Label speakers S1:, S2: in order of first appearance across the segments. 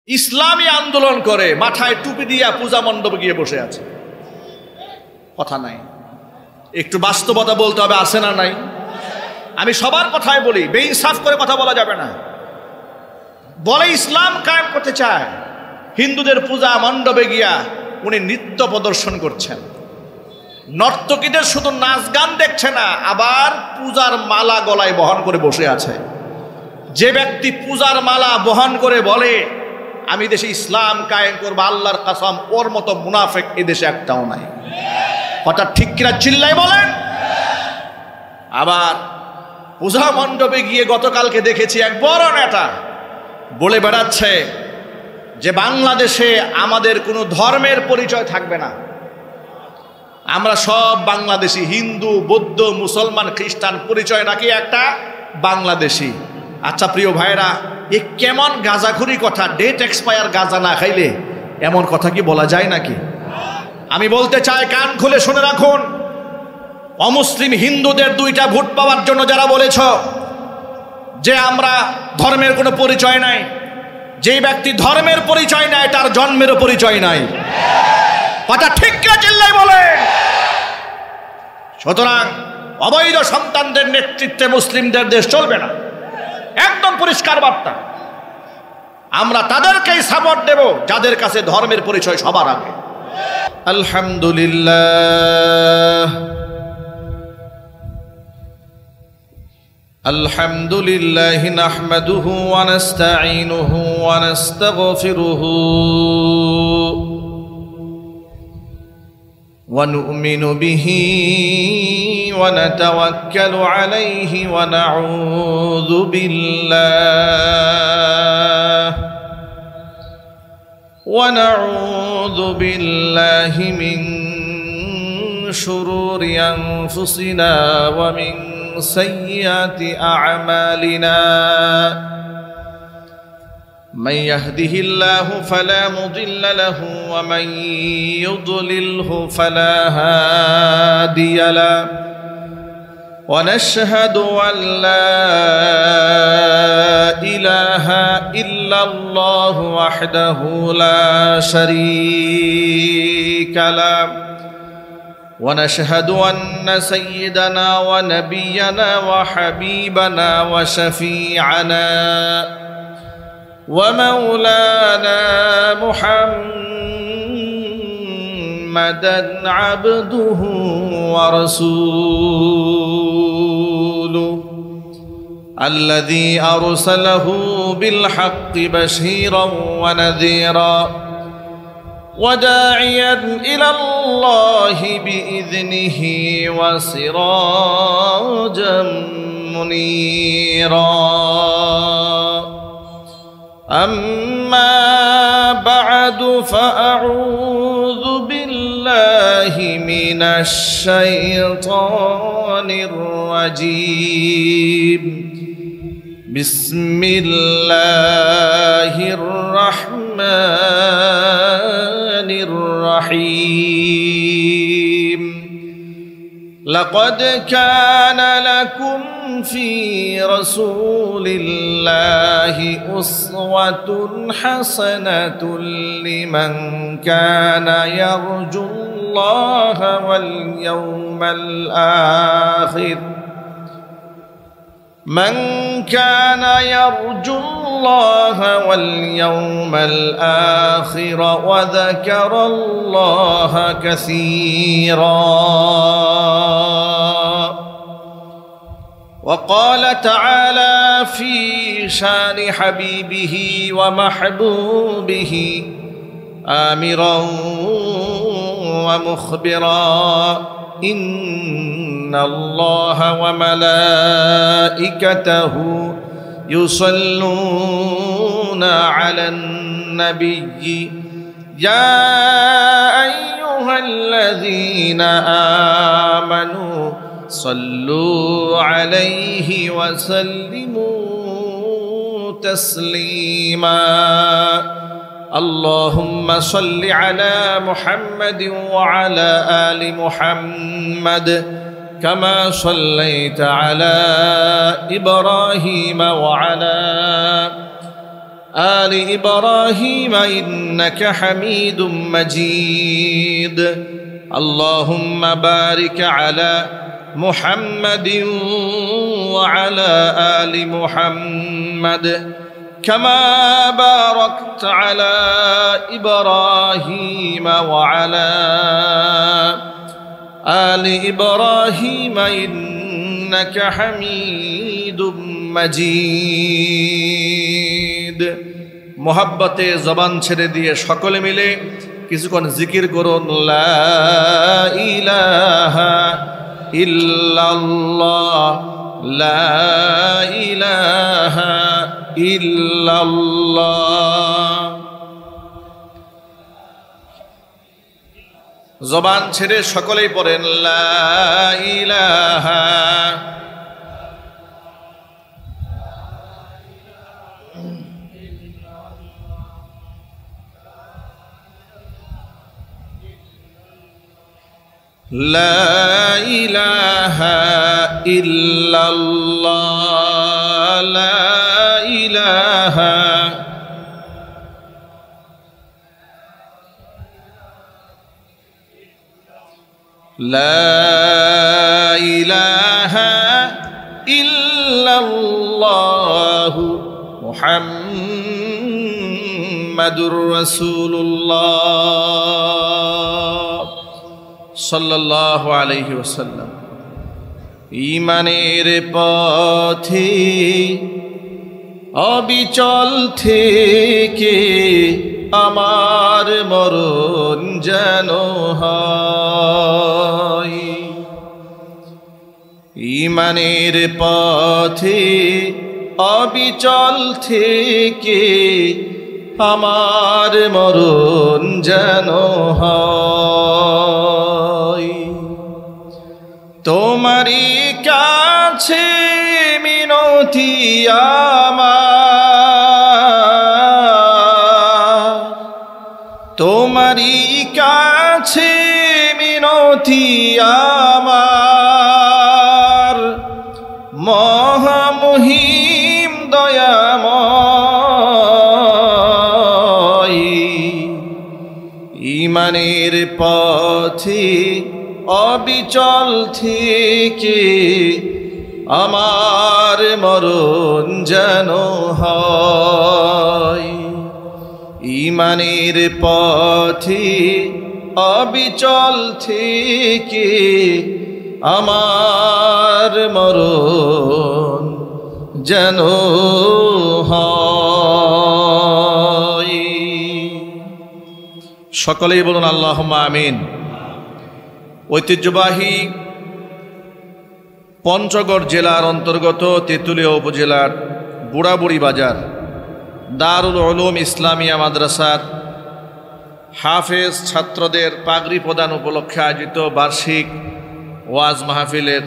S1: ইসলামী আন্দোলন করে মাথায় টুপি দিয়া পূজা মণ্ডপে গিয়ে বসে আছে। কথা নাই, একটু বাস্তবতা বলতে হবে, আছে না নাই? আমি সবার কথাই বলি, বেইনসাফ করে কথা বলা যাবে না। বলে ইসলাম কায়েম করতে চায়, হিন্দুদের পূজা মণ্ডপে গিয়া উনি নৃত্য প্রদর্শন করছেন। নর্তকীদের শুধু নাচ গান দেখছে না, আবার পূজার মালা গলায় বহন করে বসে আছে। যে ব্যক্তি পূজার মালা বহন করে বলে আমি দেশে ইসলাম কায়েম করবো, আল্লাহর কসম ওর মতো মুনাফিক এই দেশে একটাও নাই। কথা ঠিক কিনা চিল্লাই বলেন। আবার পূজা মণ্ডপে গিয়ে গতকালকে দেখেছি এক বড় নেতা বলে বেড়াচ্ছে যে বাংলাদেশে আমাদের কোনো ধর্মের পরিচয় থাকবে না, আমরা সব বাংলাদেশি, হিন্দু বৌদ্ধ মুসলমান খ্রিস্টান পরিচয় নাকি একটা বাংলাদেশি। আচ্ছা প্রিয় ভাইরা, এ কেমন গাঁজাখুরি কথা? ডেট এক্সপায়ার গাঁজা না খাইলে এমন কথা কি বলা যায় নাকি? আমি বলতে চাই, কান খুলে শুনে রাখুন, অমুসলিম হিন্দুদের দুইটা ভোট পাওয়ার জন্য যারা বলেছ যে আমরা ধর্মের কোনো পরিচয় নাই, যেই ব্যক্তি ধর্মের পরিচয় নাই তার জন্মেরও পরিচয় নাই। কথা ঠিক কিনা চিল্লাই বলে। সুতরাং অবৈধ সন্তানদের নেতৃত্বে মুসলিমদের দেশ চলবে না, একদম পরিষ্কার বার্তা। আমরা তাদেরকেই সাপোর্ট দেব যাদের কাছে ধর্মের পরিচয় সবার আগে। আলহামদুলিল্লাহ আলহামদুলিল্লাহ নাহমাদুহু ওয়া নাস্তাঈনুহু ওয়া নাস্তাগফিরুহু ওয়া নু'মিনু বিহি ওয়া নাতাওয়াক্কালু আলাইহি ওয়া নাউযু বিল্লাহি মিন শুরুরি আনফুসিনা ওয়া মিন সাইয়্যাতি আ'মালিনা। من يهده الله فلا مضل له ومن يضلله فلا هادي له ونشهد أن لا إله إلا الله وحده لا شريك له ونشهد أن سيدنا ونبينا وحبيبنا وشفيعنا ومولانا محمدا عبده ورسوله الذي أرسله بالحق بشيرا ونذيرا وداعيا إلى الله بإذنه وسراجا منيرا. أما بعد فأعوذ بالله من الشيطان الرجيم. بسم الله الرحمن الرحيم. لقد كان لكم في رسول الله أسوة حسنة لمن كان يرجو الله واليوم الآخر من كان يرجو الله واليوم الآخر وذكر الله كثيرا. وقال تعالى في شان حبيبه ومحبوبه آمرا ومخبرا إن الله وملائكته يصلون على النبي يا أيها الذين آمنوا صلوا عليه وسلموا تسليما. اللهم صل على محمد وعلى آل محمد كما صليت على إبراهيم وعلى آل إبراهيم إنك حميد مجيد اللهم بارك على محمد وعلى آل محمد كما باركت على إبراهيم وعلى آل إبراهيم إنك حميد مجيد محبته زبان ছেড়ে দিয়ে সকলে মিলে কিছুক্ষণ জিকির করুন লা ইলাহা ইল্লাল্লাহ লা ইলাহা ইল্লাল্লাহ জবান ছেড়ে সকলেই পড়েন লা ইলাহা لا إله إلا الله لا إله لا إله إلا الله محمد رسول الله সাল্লাল্লাহু আলাইহি ওয়াসাল্লাম ঈমানের পথে অবিচল থেকে আমার মরণ যেন হয় ঈমানের পথে অবিচল থেকে আমার মরণ যেন হয় তোমারই কাছে মিনতি আমার তোমারই কাছে মিনতি আমার মহামহিম দয়াময় ঈমানের পথে অবিচল থেকে আমার মরণ যেন হয় ঈমানের পথে অবিচল থেকে আমার মরণ যেন হয় সকলেই বলুন আল্লাহুম্মা আমিন ঐতিহ্যবাহী পঞ্চগড় জেলার অন্তর্গত তেঁতুলিয়া উপজেলার বুড়াবুড়ি বাজার দারুল উলুম ইসলামিয়া মাদ্রাসার হাফেজ ছাত্রদের পাগড়ি প্রদান উপলক্ষে আয়োজিত বার্ষিক ওয়াজ মাহফিলের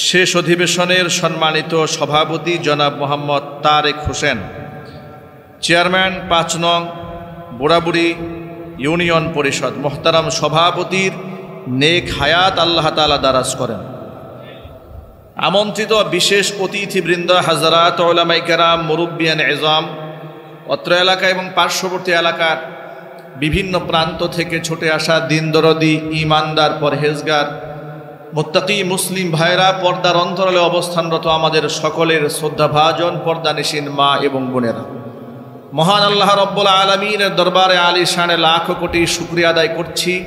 S1: শেষ অধিবেশনের সম্মানিত সভাপতি জনাব মোহাম্মদ তারেক হোসেন চেয়ারম্যান ৫ নং বুড়াবুড়ি ইউনিয়ন পরিষদ মোহতারাম সভাপতির নেক হায়াত আল্লাহ তাআলা দারাজ করেন আমন্ত্রিত বিশেষ অতিথিবৃন্দ হাজরাত উলামায়ে কেরাম মুরব্বিয়ান ইজাম অত্র এলাকা এবং পার্শ্ববর্তী এলাকার বিভিন্ন প্রান্ত থেকে ছুটে আসা দিনদরদি ঈমানদার পরহেজগার মুত্তাকি মুসলিম ভাইরা পর্দার অন্তরালে অবস্থানরত আমাদের সকলের শ্রদ্ধাভাজন পর্দানিশীন মা এবং বোনেরা মহান আল্লাহ রব্বুল আলামিনের দরবারে আলিশানে লাখ কোটি শুকরিয়া আদায় করছি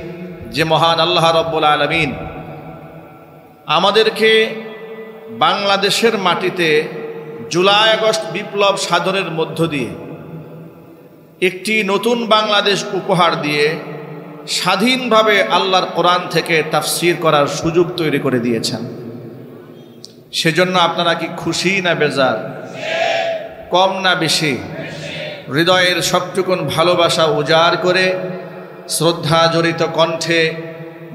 S1: যে মহান আল্লাহ রব্বুল আলামিন আমাদেরকে বাংলাদেশের মাটিতে জুলাই আগস্ট বিপ্লব সাধনের মধ্য দিয়ে একটি নতুন বাংলাদেশ উপহার দিয়ে স্বাধীনভাবে আল্লাহর কোরআন থেকে তাফসির করার সুযোগ তৈরি করে দিয়েছেন সেজন্য আপনারা কি খুশি না বেজার কম না বেশি হৃদয়ের সবটুকুন ভালোবাসা উজাড় করে শ্রদ্ধা জড়িত কণ্ঠে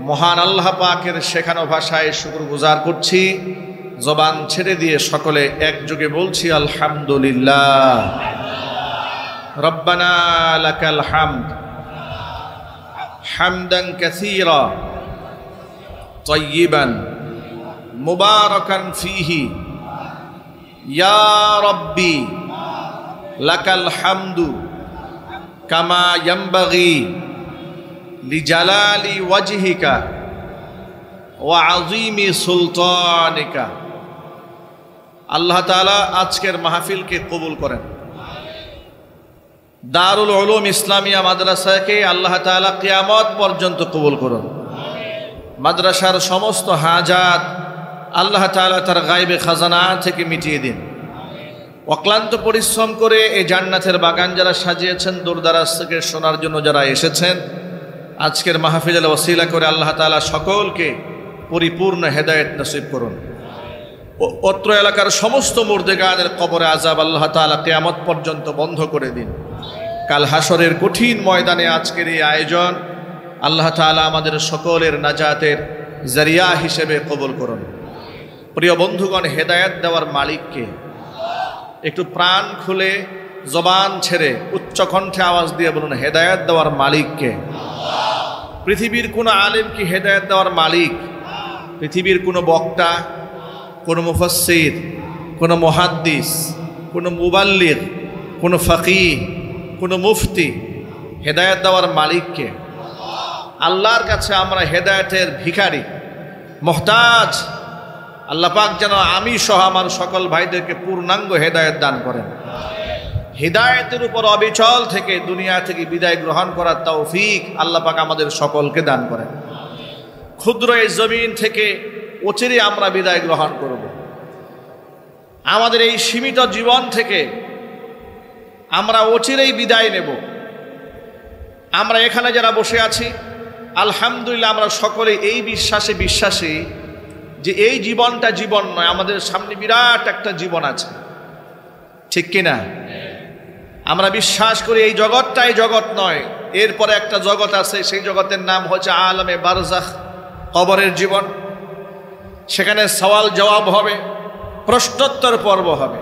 S1: মহান আল্লাহ পাকের শেখানো ভাষায় শুকরগুজার করছি জবান ছেড়ে দিয়ে সকলে একযোগে বলছি আলহামদুলিল্লাহ রব্বানা লাকাল হামদ হামদান কাসীরা তাইয়িবান মুবারাকান ফীহি ইয়া রাব্বি লাকাল হামদু কামা ইয়ামবাগি লিজালালি ওয়াজহিকা ওয়া আযীমি সুলতানিকা। আল্লাহ তাআলা আজকের মাহফিলকে কবুল করেন। দারুল উলুম ইসলামিয়া মাদ্রাসাকে আল্লাহ তাআলা কিয়ামত পর্যন্ত কবুল করুন। মাদ্রাসার সমস্ত হাজাত আল্লাহ তাআলা তার গায়বে খাজানা থেকে মিটিয়ে দিন। অক্লান্ত পরিশ্রম করে এই জান্নাতের বাগান যারা সাজিয়েছেন, দূরদারাজ থেকে শোনার জন্য যারা এসেছেন, আজকের মাহফিলের ওসিলা করে আল্লাহ তাআলা সকলকে পরিপূর্ণ হেদায়েত নসিব করুন। অত্র এলাকার সমস্ত মুর্দেগানের কবরে আযাব আল্লাহ তাআলা কিয়ামত পর্যন্ত বন্ধ করে দিন। কাল হাসরের কঠিন ময়দানে আজকের এই আয়োজন আল্লাহ তাআলা আমাদের সকলের নাজাতের জরিয়া হিসেবে কবুল করুন। প্রিয় বন্ধুগণ, হেদায়েত দেওয়ার মালিককে একটু প্রাণ খুলে জবান ছেড়ে উচ্চ কণ্ঠে আওয়াজ দিয়ে বলুন, হেদায়েত দেওয়ার মালিককে। পৃথিবীর কোনো আলেম কি হেদায়েত দেওয়ার মালিক? পৃথিবীর কোনো বক্তা, কোনো মুফাসসির, কোনো মুহাদ্দিস, কোনো মুবাল্লিগ, কোনো ফাকিহ, কোনো মুফতি হেদায়েত দেওয়ার মালিককে? আল্লাহর কাছে আমরা হেদায়েতের ভিখারি, মুহতাজ। আল্লাহ পাক যেন আমি সহ আমার সকল ভাইদেরকে পূর্ণাঙ্গ হেদায়েত দান করেন। হেদায়েতের উপর অবিচল থেকে দুনিয়া থেকে বিদায় গ্রহণ করার তৌফিক আল্লাহ পাক আমাদের সকলকে দান করেন। ক্ষুদ্র এই জমিন থেকে অচিরে আমরা বিদায় গ্রহণ করব। আমাদের এই সীমিত জীবন থেকে আমরা অচিরেই বিদায় নেব। আমরা এখানে যারা বসে আছি, আলহামদুলিল্লাহ আমরা সকলে এই বিশ্বাসে বিশ্বাসী যে এই জীবনটা জীবন নয়, আমাদের সামনে বিরাট একটা জীবন আছে, ঠিক কিনা? আমরা বিশ্বাস করি এই জগৎটাই জগৎ নয়, এরপরে একটা জগৎ আছে, সেই জগতের নাম হচ্ছে আলমে বারজাখ, কবরের জীবন। সেখানে সওয়াল জবাব হবে, প্রশ্নোত্তর পর্ব হবে।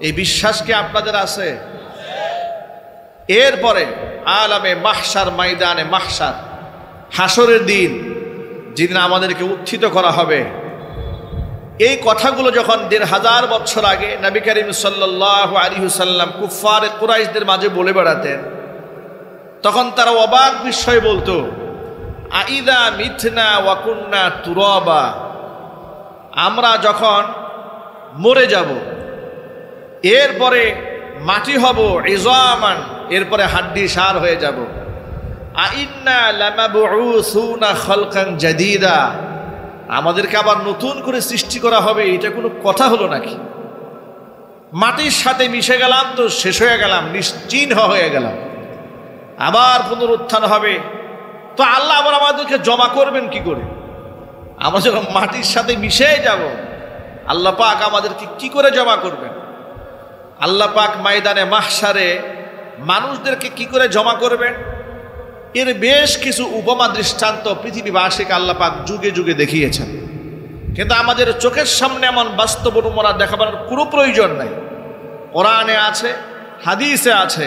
S1: এই বিশ্বাস কি আপনাদের আছে? এরপরে আলমে মাহশার, ময়দানে মাহশার, হাসরের দিন, যেদিন আমাদেরকে উত্থিত করা হবে। এই কথাগুলো যখন ১৫০০ বছর আগে নবী করিম সাল্লাল্লাহু আলাইহি ওয়াসাল্লাম কুফফার কুরাইশদের মাঝে বলে বেড়াতেন, তখন তারা অবাক বিস্ময়ে বলতো, আইদা মিথনা ওয়া কুন্না তুরাবা, আমরা যখন মরে যাব, এরপরে মাটি হব, ইজামান, এরপরে হাড্ডি সার হয়ে যাব, আইন্না লামাবউসুনা খালকান জাদীদা, আমাদেরকে আবার নতুন করে সৃষ্টি করা হবে, এটা কোনো কথা হলো নাকি? মাটির সাথে মিশে গেলাম তো শেষ হয়ে গেলাম, নিশ্চিহ্ন হয়ে গেলাম, আবার পুনরুত্থান হবে, তো আল্লাহ আবার আমাদেরকে জমা করবেন কি করে? আমরা যখন মাটির সাথে মিশে যাব, আল্লাহ পাক আমাদেরকে কি করে জমা করবেন? আল্লাহ পাক ময়দানে মাহশারে মানুষদেরকে কি করে জমা করবেন? এর বেশ কিছু উপমা দৃষ্টান্ত পৃথিবীবাসীকে আল্লাহ পাক যুগে যুগে দেখিয়েছেন, কিন্তু আমাদের চোখের সামনে এমন বাস্তব উপমা দেখাবার কোনো প্রয়োজন নাই। কোরআনে আছে, হাদিসে আছে,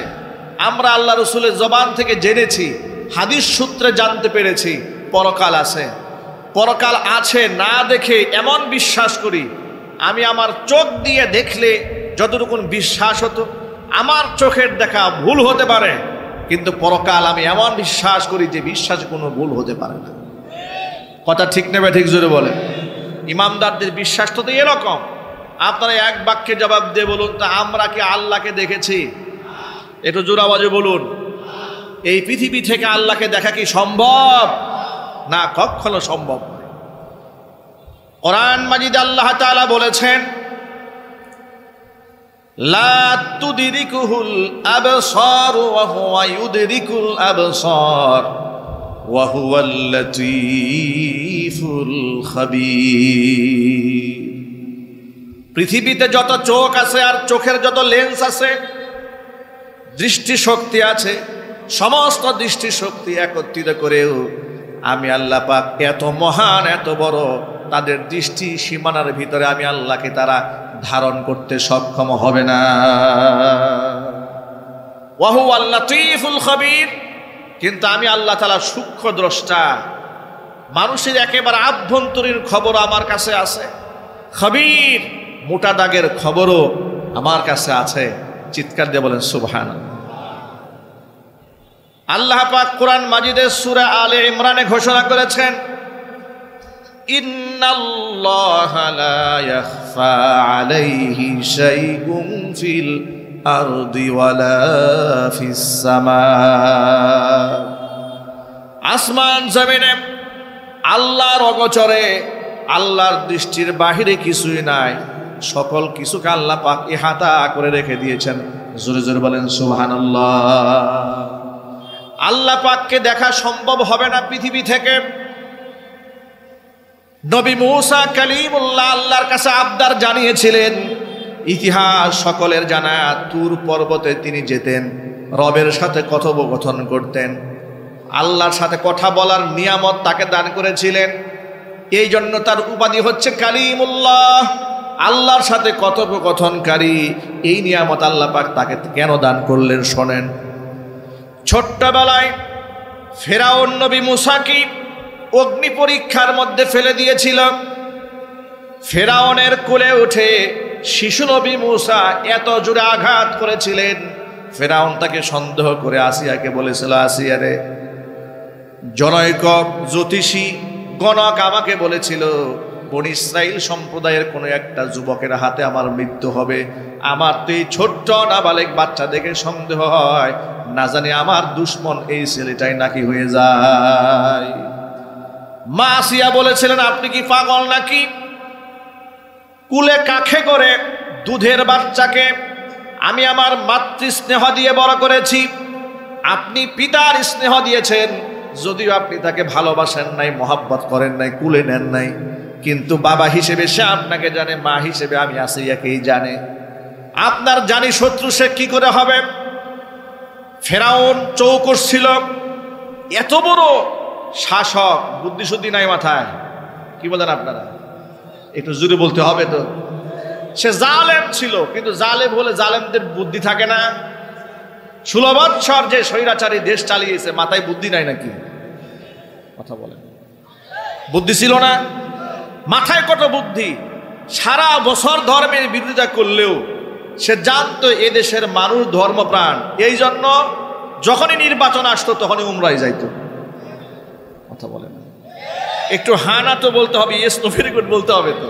S1: আমরা আল্লাহ রসুলের জবান থেকে জেনেছি, হাদিস সূত্রে জানতে পেরেছি পরকাল আছে। পরকাল আছে না দেখে এমন বিশ্বাস করি, আমি আমার চোখ দিয়ে দেখলে যতটুকুন বিশ্বাস হতো, আমার চোখের দেখা ভুল হতে পারে, কিন্তু পরকাল আমি এমন বিশ্বাস করি যে বিশ্বাসে কোনো ভুল হতে পারে না। কথা ঠিক নেবে? ঠিক জোরে বলেন। ইমামদারদের বিশ্বাস তো এরকম। আপনারা এক বাক্যে জবাব দিয়ে বলুন তা, আমরা কি আল্লাহকে দেখেছি? একটু জোর আওয়াজে বলুন। এই পৃথিবী থেকে আল্লাহকে দেখা কি সম্ভব? না, কখনো সম্ভব নয়। কোরআন মাজিদে আল্লাহ তাআলা বলেছেন, লা তুদরিকুহুল আবসার ওয়া হুয়া ইউদরিকুল আবসার ওয়া হুয়াল লাতীফুল খাবীর। পৃথিবীতে যত চোখ আছে আর চোখের যত লেন্স আছে, দৃষ্টিশক্তি আছে, সমস্ত দৃষ্টিশক্তি একত্রিত করেও আমি আল্লাহ পাক এত মহান, এত বড়, তাদের দৃষ্টি সীমানার ভিতরে আমি আল্লাহকে তারা ধারণ করতে সক্ষম হবে না। ওয়া হুয়াল লাতীফুল খাবীর, কিন্তু আমি আল্লাহ তাআলা সূক্ষ্ম দ্রষ্টা। মানুষের একেবারে আভ্যন্তরীণ খবর আমার কাছে আছে, খাবীর মোটা দাগের খবরও আমার কাছে আছে। চিৎকার দিয়ে বলেন সুবহানাল্লাহ। আল্লাহ পাক কোরআন মাজিদের সূরা আলে ইমরানে ঘোষণা করেছেন, ইন্নাল্লাহা লা ইয়াখফা আলাইহি শাইউন ফিল আরদি ওয়ালা ফিস সামা। আসমান জমিনে আল্লাহর অগোচরে, আল্লাহর দৃষ্টির বাহিরে কিছুই নাই, সকল কিছুকে আল্লাহ পাক ইহাতা করে রেখে দিয়েছেন। জোরে জোরে বলেন সুবহানাল্লাহ। আল্লাহ পাককে দেখা সম্ভব হবে না পৃথিবী থেকে। নবী মূসা কালিমুল্লাহ আল্লাহর কাছে আবদার জানিয়েছিলেন, ইতিহাস সকলের জানা, তুর পর্বতে তিনি যেতেন, রবের সাথে কথোপকথন করতেন, আল্লাহর সাথে কথা বলার নিয়ামত তাকে দান করেছিলেন। এই জন্য তার উপাধি হচ্ছে কালিমুল্লাহ, আল্লাহর সাথে কথোপকথনকারী। এই নিয়ামত আল্লাহ পাক তাকে কেন দান করলেন শোনেন। ছোট্টবেলায় ফেরাউন নবী মূসাকে অগ্নি পরীক্ষার মধ্যে ফেলে দিয়েছিল। ফেরাউনের কোলে উঠে শিশু নবী মূসা এত জোরে আঘাত করেছিলেন, ফেরাউন তাকে সন্দেহ করে আসিয়াকে বলেছিল, আসিয়া রে, জনৈক জ্যোতিষী গণক আমাকে বলেছিল বনি ইসরাইল সম্প্রদায়ের কোনো একটা যুবকের হাতে আমার মৃত্যু হবে। আমার তো এই ছোট্ট নাবালেক বাচ্চা দেখে সন্দেহ হয়, না জানি আমার দুশ্মন এই ছেলেটাই নাকি হয়ে যায়। মা আসিয়া বলেছিলেন, আপনি কি পাগল নাকি? কুলে কাখে করে দুধের বাচ্চাকে আমি আমার মাতৃ স্নেহ দিয়ে বড় করেছি, আপনি পিতার স্নেহ দিয়েছেন, যদিও আপনি তাকে ভালোবাসেন নাই, মহাব্বত করেন নাই, কুলে নেন নাই, কিন্তু বাবা হিসেবে সে আপনাকে জানে, মা হিসেবে আমি আসিয়াকেই জানে। আপনার জানি শত্রু সে কি করে হবে? ফেরাউন চৌকস ছিল, এত বড় শাসক, বুদ্ধিশুদ্ধি নাই মাথায়। কি বলেন আপনারা? একটু জোরে বলতে হবে তো। সে জালেম ছিল, কিন্তু জালেম বলে জালেমদের বুদ্ধি থাকে না। 16 বৎসর যে স্বৈরাচারী দেশ চালিয়েছে, মাথায় বুদ্ধি নাই নাকি? কথা বলেন, বুদ্ধি ছিল না? মাথায় কত বুদ্ধি। সারা বছর ধর্মের বিরোধিতা করলেও সে জানতো এদেশের মানুষ ধর্মপ্রাণ, এই জন্য যখনই নির্বাচন আসতো তখনই উমরায় যাইতো। কথা বলেন, একটু হানা তো বলতে হবে, ইয়েস নো ভেরি গুড বলতে হবে তো।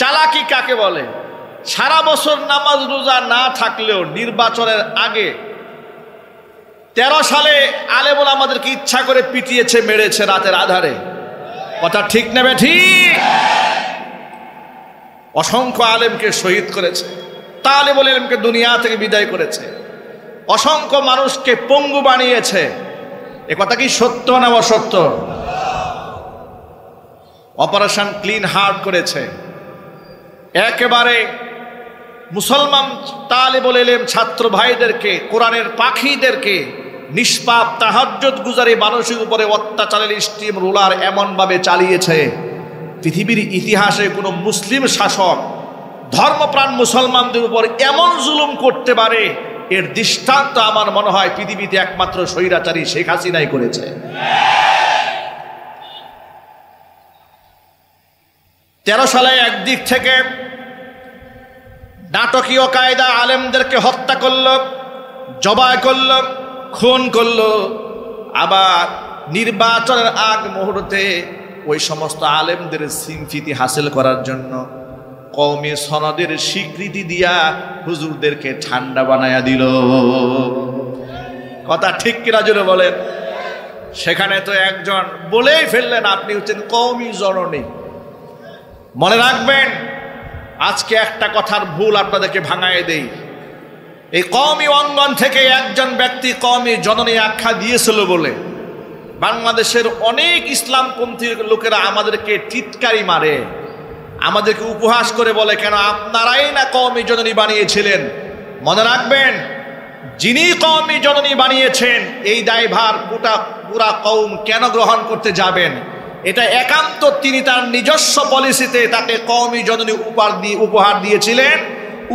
S1: চালাকি কাকে বলে? সারা বছর নামাজ রোজা না থাকলেও নির্বাচনের আগে 13 সালে আলেমুল আমাদেরকে ইচ্ছা করে পিটিয়েছে, মেরেছে রাতের আধারে। কথা ঠিক নেবে ঠিক? অসংখ্য আলেমকে শহীদ করেছে, তালেবুল ইলমকে দুনিয়া থেকে বিদায় করেছে, অসংখ্য মানুষকে পঙ্গু বানিয়েছে। এ কথা কি সত্য না অসত্য? অপারেশন ক্লিন হার্ট করেছে। একেবারে মুসলমান তালেবুল ইলম ছাত্র ভাইদেরকে, কোরআনের পাখিদেরকে নিষ্পাপ তাহাজ্জুদ গুজারি মানুষের উপরে অত্যাচারের স্টিম রোলার এমনভাবে চালিয়েছে, পৃথিবীর ইতিহাসে কোনো মুসলিম শাসক ধর্মপ্রাণ মুসলমানদের উপর এমন জুলুম করতে পারে, এর দৃষ্টান্ত আমার মনে হয় পৃথিবীতে একমাত্র স্বৈরাচারী শেখ হাসিনাই করেছে। 13 সালে একদিক থেকে নাটকীয় কায়দা আলেমদেরকে হত্যা করল, জবাই করল, খুন করল, আবার নির্বাচনের আগ মুহূর্তে ওই সমস্ত আলেমদের সিম্পিতি হাসিল করার জন্য কওমি সনদের স্বীকৃতি দিয়া হুজুরদেরকে ঠান্ডা বানায়া দিল। কথা ঠিক কিনা জোরে বলেন? সেখানে তো একজন বলেই ফেললেন, আপনি হচ্ছেন কওমি জননী। মনে রাখবেন, আজকে একটা কথার ভুল আপনাদেরকে ভাঙায় দেই। এই কওমি অঙ্গন থেকে একজন ব্যক্তি কওমি জননী আখ্যা দিয়েছিল বলে বাংলাদেশের অনেক ইসলামপন্থী লোকেরা আমাদেরকে টিটকারি মারে, আমাদেরকে উপহাস করে বলে, কেন আপনারাই না কওমি জননী বানিয়েছিলেন। মনে রাখবেন, যিনি কওমি জননী বানিয়েছেন এই দায়ভার পুরা কওম কেন গ্রহণ করতে যাবেন? এটা একান্ত তিনি তার নিজস্ব পলিসিতে তাকে কওমি জননী উপহার দিয়েছিলেন।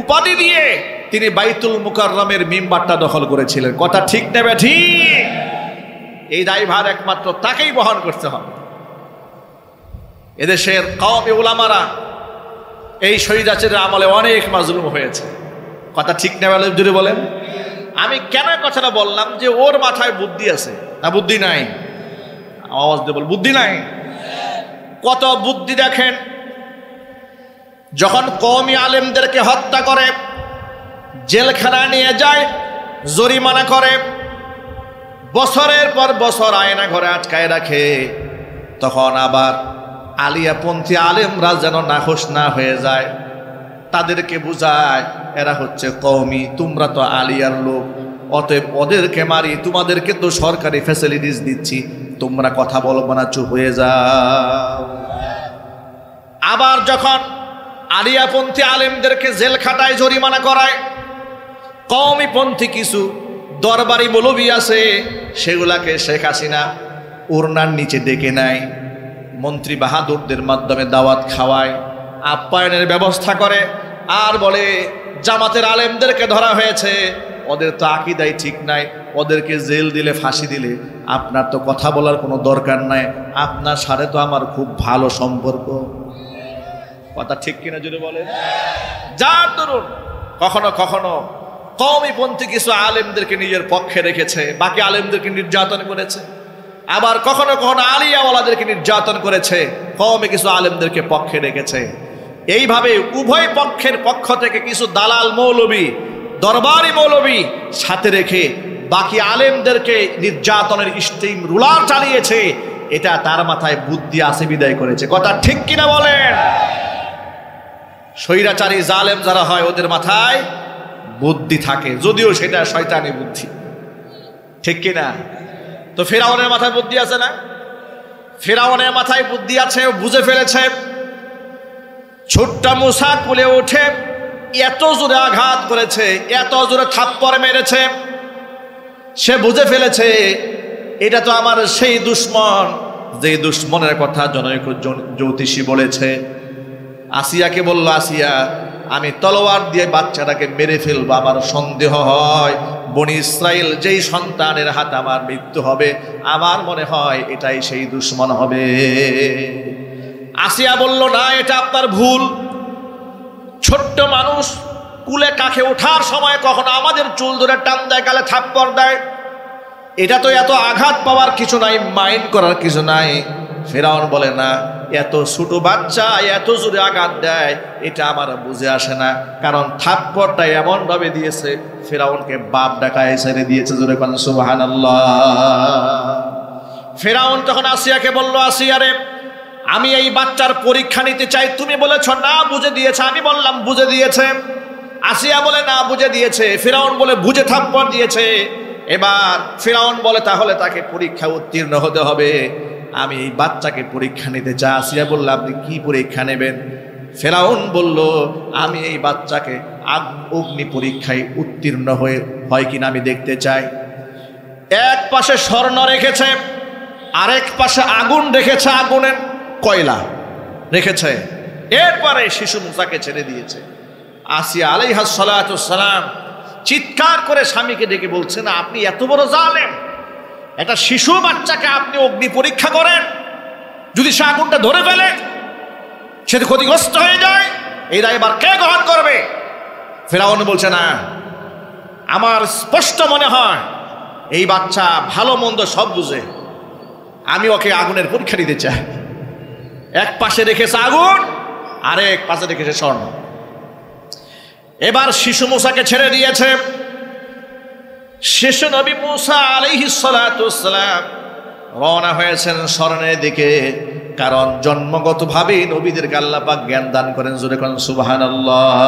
S1: উপাধি দিয়ে তিনি বাইতুল মুকাররমের মিম্বারটা দখল করেছিলেন। কথা ঠিক নেবে ঠিক? এই দায়ভার একমাত্র তাকেই বহন করতে হবে। এদেশের কওমি উলামারা এই স্বৈরাচারের আমলে অনেক মাজলুম হয়েছে। কথা ঠিক না বলে যদি বলেন? আমি কেন কথাটা বললাম যে ওর মাথায় বুদ্ধি আছে না বুদ্ধি নাই? আওয়াজ দিয়ে বল, বুদ্ধি নাই? কত বুদ্ধি দেখেন। যখন কওমি আলেমদেরকে হত্যা করে, জেলখানায় নিয়ে যায়, জরিমানা করে, বছরের পর বছর আয়না ঘরে আটকায় রাখে, তখন আবার আলিয়াপন্থী আলেমরা যেন নাখোশ না হয়ে যায়, তাদেরকে বুঝায় এরা হচ্ছে কওমি, তোমরা তো আলিয়ার লোক, অতএব ওদেরকে মারি, তোমাদেরকে তো সরকারি ফ্যাসিলিটিস দিচ্ছি, তোমরা কথা বলবো না, চুপ হয়ে যাও। আবার যখন আলিয়াপন্থী আলেমদেরকে জেল খাটায়, জরিমানা করায়, কওমিপন্থী কিছু দরবারি মৌলবি আছে, সেগুলাকে শেখ হাসিনা ওড়নার নিচে ডেকে নেয়, মন্ত্রী বাহাদুরদের মাধ্যমে দাওয়াত খাওয়ায়, আপ্যায়নের ব্যবস্থা করে, আর বলে জামাতের আলেমদেরকে ধরা হয়েছে, ওদের তো আকীদাই ঠিক নাই, ওদেরকে জেল দিলে, ফাঁসি দিলে আপনার তো কথা বলার কোনো দরকার নাই, আপনার সাথে তো আমার খুব ভালো সম্পর্ক। কথা ঠিক কিনা যদি বলেন? যার দরুন কখনো কখনো কওমিপন্থী কিছু আলেমদেরকে নিজের পক্ষে রেখেছে, বাকি আলেমদেরকে নির্যাতন করেছে। আবার কখনো কখনো আলিয়াওয়ালাদেরকে নির্যাতন করেছে, কওমি কিছু আলেমদেরকে পক্ষে রেখেছে। এইভাবে উভয় পক্ষের পক্ষ থেকে কিছু দালাল মৌলবী, দরবারি মৌলবী সাথে রেখে বাকি আলেমদেরকে নির্যাতনের স্টিম রুলার চালিয়েছে। এটা তার মাথায় বুদ্ধি আছে বিদায় করেছে। কথা ঠিক কিনা বলেন? স্বৈরাচারী জালেম যারা হয় ওদের মাথায় বুদ্ধি থাকে, যদিও সেটা শয়তানি বুদ্ধি, ঠিক কিনা? তো ফেরাউনের মাথায় বুদ্ধি আছে না? ফেরাউনের মাথায় বুদ্ধি আছে, বুঝে ফেলেছে ছোট্ট মুসা কুলে উঠে এত জোরে আঘাত করেছে, এত জোরে থাপ্পড় মেরেছে, সে বুঝে ফেলেছে এটা তো আমার সেই দুশ্মন, যে দুশ্মনের কথা জনৈক জ্যোতিষী বলেছে। আসিয়াকে বলল, আসিয়া আমি তলোয়ার দিয়ে বাচ্চাটাকে মেরে ফেলবো, আমার সন্দেহ হয় বনি ইসরাইল যেই সন্তানের হাতে আমার মৃত্যু হবে, আমার মনে হয় এটাই সেই দুশ্মন হবে। আসিয়া বলল, না, এটা আপনার ভুল। ছোট্ট মানুষ কুলে কাকে ওঠার সময় কখনো আমাদের চুল ধরে টান দেয়, গালে থাপ্পড় দেয়, এটা তো এত আঘাত পাওয়ার কিছু নাই, মাইন্ড করার কিছু নাই। ফেরাউন বলে, না, এত ছোট বাচ্চা এত জোরে আঘাত দেয় এটা আমার বুঝে আসে না, কারণ থাপ্পড়টা এমন ভাবে দিয়েছে ফেরাউনকে বাপ ডাকায় ছেড়ে দিয়েছে। জোরে কোন সুবহানাল্লাহ। ফেরাউন তখন আসিয়াকে বলল, আসিয়া রে, আমি এই বাচ্চার পরীক্ষা নিতে চাই, তুমি বলেছ না বুঝে দিয়েছে, আমি বললাম বুঝে দিয়েছে। আসিয়া বলে, না, বুঝে দিয়েছে। ফেরাউন বলে, বুঝে থাপ্পড় দিয়েছে। এবার ফেরাউন বলে, তাহলে তাকে পরীক্ষা উত্তীর্ণ হতে হবে, আমি এই বাচ্চাকে পরীক্ষা নিতে চাই। আসিয়া বলল, আপনি কি পরীক্ষা নেবেন? ফেরাউন বলল, আমি এই বাচ্চাকে অগ্নি পরীক্ষায় উত্তীর্ণ হয় কিনা আমি দেখতে চাই। এক পাশে স্বর্ণ রেখেছে, আরেক পাশে আগুন রেখেছে, আগুনের কয়লা রেখেছে। এরপরে শিশু মুসাকে ছেড়ে দিয়েছে। আসিয়া আলাইহা সালাতু সালাম চিৎকার করে স্বামীকে ডেকে বলছেন, আপনি এত বড় জালেম, একটা শিশু বাচ্চাকে আপনি অগ্নি পরীক্ষা করেন, যদি সে আগুনটা ধরে ফেলে, সে ক্ষতিগ্রস্ত হয়ে যায়, এই দায় এবার কে গ্রহণ করবে? ফেরাউন বলছে, না, আমার স্পষ্ট মনে হয় এই বাচ্চা ভালো মন্দ সব বুঝে, আমি ওকে আগুনের পরীক্ষা দিতে চাই। এক পাশে রেখেছে আগুন, আরেক পাশে রেখেছে স্বর্ণ। এবার শিশু মুসাকে ছেড়ে দিয়েছে। শিশু নবী মুসা আলাইহিস সালাতু ওয়াসসালাম রওনা হয়েছেন স্মরণের দিকে, কারণ জন্মগতভাবেই নবীদেরকে আল্লাহ পাক জ্ঞান দান করেন। জোরে কোন সুবহানাল্লাহ।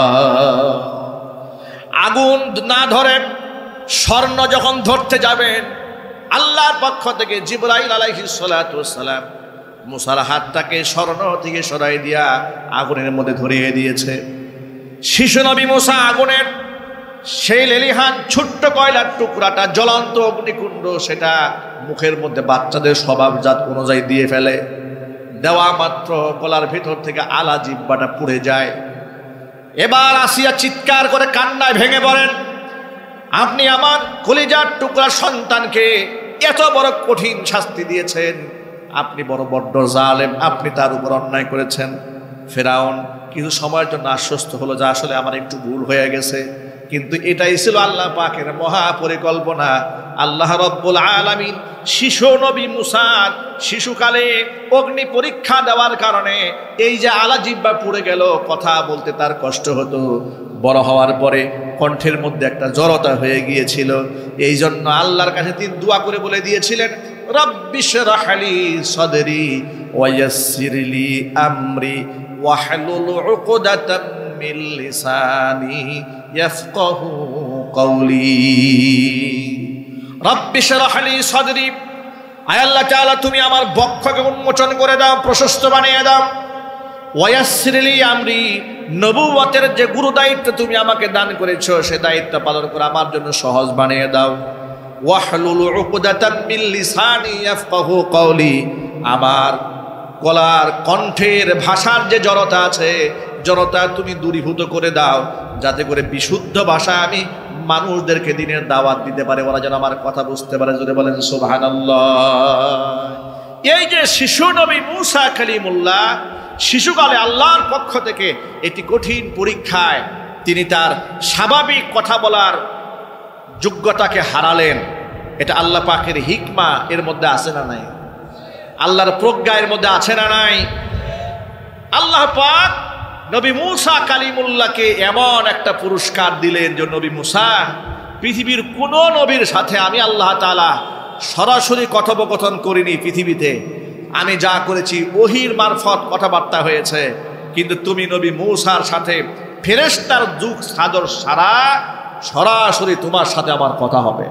S1: আগুন না ধরে স্বর্ণ যখন ধরতে যাবেন, আল্লাহর পক্ষ থেকে জিবরাইল আলাইহিস সালাতু ওয়াসসালাম মুসার হাতটাকে স্বর্ণ থেকে সরাই দিয়া আগুনের মধ্যে ধরিয়ে দিয়েছে। শিশু নবী মুসা আগুনের সেই লেলিহান ছোট্ট কয়লার টুকরাটা, জ্বলন্ত অগ্নিকুণ্ড, সেটা মুখের মধ্যে বাচ্চাদের স্বভাবজাত অনুযায়ী দিয়ে ফেলে। দেওয়া মাত্র গলার ভেতর থেকে আলা জিহ্বাটা পুড়ে যায়। এবার আসিয়া চিৎকার করে কান্নায় ভেঙে পড়েন, আপনি আমার কলিজার টুকরা সন্তানকে এত বড় কঠিন শাস্তি দিয়েছেন, আপনি বড় বড্ড জালেম, আপনি তার উপর অন্যায় করেছেন। ফেরাউন কিছু সময়ের জন্য আশ্বস্ত হলো যে আসলে আমার একটু ভুল হয়ে গেছে, কিন্তু এটাই ছিল আল্লাহ পাকের মহা পরিকল্পনা। আল্লাহ রব্বুল আলামিন শিশু নবী মুসার শিশুকালে অগ্নি পরীক্ষা দেওয়ার কারণে এই যে আলা জিহ্বা পুড়ে গেল, কথা বলতে তার কষ্ট হতো, বড় হওয়ার পরে কণ্ঠের মধ্যে একটা জড়তা হয়ে গিয়েছিল। এই জন্য আল্লাহর কাছে তিনি দোয়া করে বলে দিয়েছিলেন, রব্বিশরাহ লি সাদরি ওয়া ইয়াসসির লি আমরি ওয়াহলুল উকদাতাম মিন লিসানি ইয়াফকাহু কওলি। রব্বিশরাহ লি সাদরি, আয় আল্লাহ তাআলা তুমি আমার বক্ষকে উন্মোচন করে দাও, প্রশস্ত বানিয়ে দাও। ওয়া ইয়াসসির লি আমরি, নবুয়তের যে গুরু দায়িত্ব তুমি আমাকে দান করেছো সে দায়িত্ব পালন করে আমার জন্য সহজ বানিয়ে দাও। ওয়াহলুল উকদাতাম মিন লিসানি ইয়াফকাহু কওলি, আমার গলার কণ্ঠের ভাষার যে জড়তা আছে, জড়তা তুমি দূরীভূত করে দাও, যাতে করে বিশুদ্ধ ভাষা আমি মানুষদেরকে দিনের দাওয়াত দিতে পারে, ওরা যেন আমার কথা বুঝতে পারে। জোরে বলেন সুবহানাল্লাহ। এই যে শিশু নবী মূসা কালিমুল্লাহ শিশুকালে আল্লাহর পক্ষ থেকে একটি কঠিন পরীক্ষায় তিনি তার স্বাভাবিক কথা বলার যোগ্যতাকে হারালেন। এটা আল্লাহ পাকের হিকমা এর মধ্যে আছে না নাই? আল্লাহর প্রজ্ঞা এর মধ্যে আছে না নাই? আল্লাহ পাক নবী মূসা কালিমুল্লাহকে এমন একটা পুরস্কার দিলেন যে নবী মূসা, পৃথিবীর কোন নবীর সাথে আমি আল্লাহ তাআলা সরাসরি কথোপকথন করিনি পৃথিবীতে। আমি যা করেছি ওহির মারফত কথাবার্তা হয়েছে, কিন্তু তুমি নবী মূসার সাথে ফেরেশতার যুগ সাদর সারা সরাসরি তোমার সাথে আমার কথা হবে।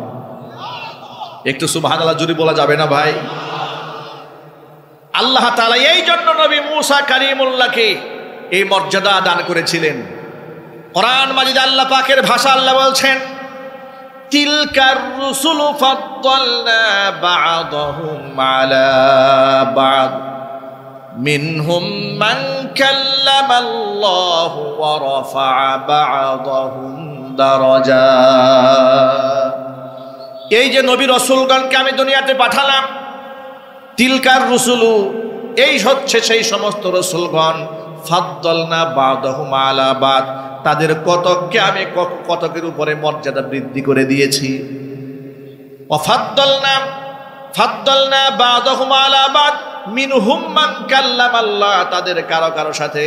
S1: একটু সুবহানাল্লাহ জুরি বলা যাবে না ভাই? আল্লাহ তাআলা এই জন্য নবী মূসা কালিমুল্লাহকে এই মর্যাদা দান করেছিলেন। কোরআন মাজিদে আল্লাহ পাকের ভাষা আল্লাহ বলছেন, তিলকার রুসুলু ফাদ্দালনা বা'দাহুম আলা বা'দ মিনহুম মান কাল্লামাল্লাহু ওয়া রাফা'a বা'দাহুম দারাজাত। এই যে নবী রাসূলগণকে আমি দুনিয়াতে পাঠালাম, তিলকার রুসুলু, এই হচ্ছে সেই সমস্ত রাসূলগণ, ফাদ্দালনা বা'দাহুম আলা বা'দ, তাদের কতককে আমি কতকের উপরে মর্যাদা বৃদ্ধি করে দিয়েছি। ওয়া ফাদ্দালনা বা'দাহুম আলা বা'দ মিনহুম মান কাল্লামাল্লাহ, তাদের কারো কারো সাথে